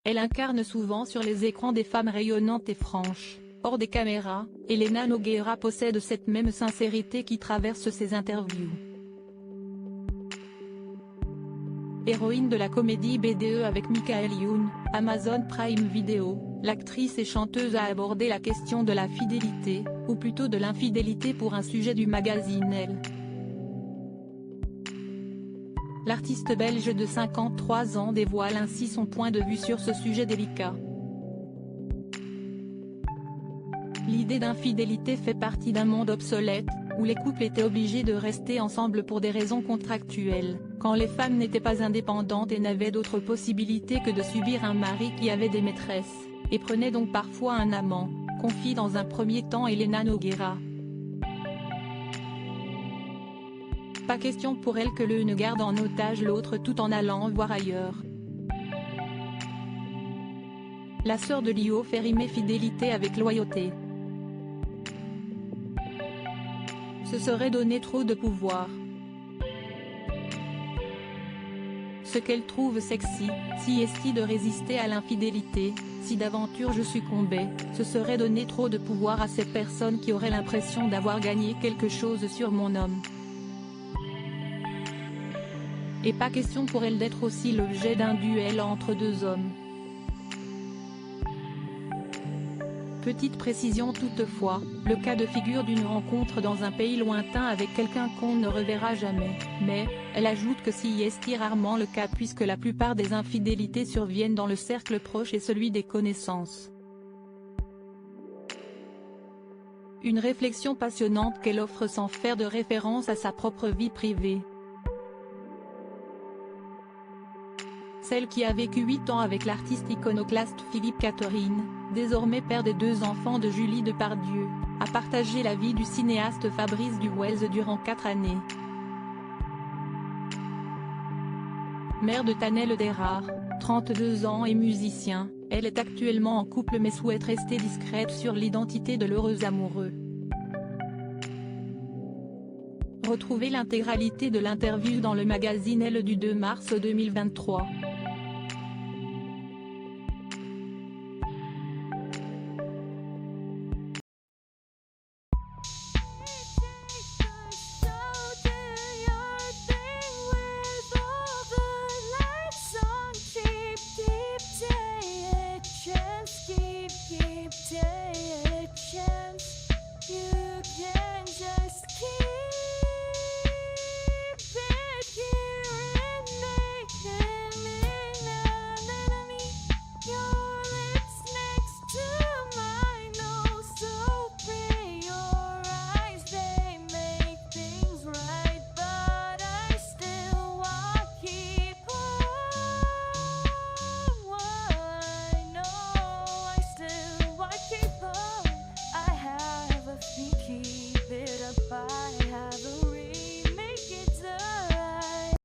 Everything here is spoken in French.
Elle incarne souvent sur les écrans des femmes rayonnantes et franches. Hors des caméras, Elena Nogueira possède cette même sincérité qui traverse ses interviews. Héroïne de la comédie BDE avec Michael Youn, Amazon Prime Video, l'actrice et chanteuse a abordé la question de la fidélité, ou plutôt de l'infidélité pour un sujet du magazine Elle. L'artiste belge de 53 ans dévoile ainsi son point de vue sur ce sujet délicat. L'idée d'infidélité fait partie d'un monde obsolète, où les couples étaient obligés de rester ensemble pour des raisons contractuelles, quand les femmes n'étaient pas indépendantes et n'avaient d'autre possibilité que de subir un mari qui avait des maîtresses, et prenait donc parfois un amant, confie dans un premier temps Elena Nogueira. Pas question pour elle que l'une garde en otage l'autre tout en allant voir ailleurs. La sœur de Lio fait rimer fidélité avec loyauté. Ce serait donner trop de pouvoir. Ce qu'elle trouve sexy, si esti de résister à l'infidélité, si d'aventure je succombais, ce serait donner trop de pouvoir à ces personnes qui auraient l'impression d'avoir gagné quelque chose sur mon homme. Et pas question pour elle d'être aussi l'objet d'un duel entre deux hommes. Petite précision toutefois, le cas de figure d'une rencontre dans un pays lointain avec quelqu'un qu'on ne reverra jamais, mais, elle ajoute que si est rarement le cas puisque la plupart des infidélités surviennent dans le cercle proche et celui des connaissances. Une réflexion passionnante qu'elle offre sans faire de référence à sa propre vie privée. Celle qui a vécu 8 ans avec l'artiste iconoclaste Philippe Catherine, désormais père des 2 enfants de Julie Depardieu, a partagé la vie du cinéaste Fabrice Duwelz durant 4 années. Mère de Tanel Derard, 32 ans et musicien, elle est actuellement en couple mais souhaite rester discrète sur l'identité de l'heureux amoureux. Retrouvez l'intégralité de l'interview dans le magazine Elle du 2 mars 2023.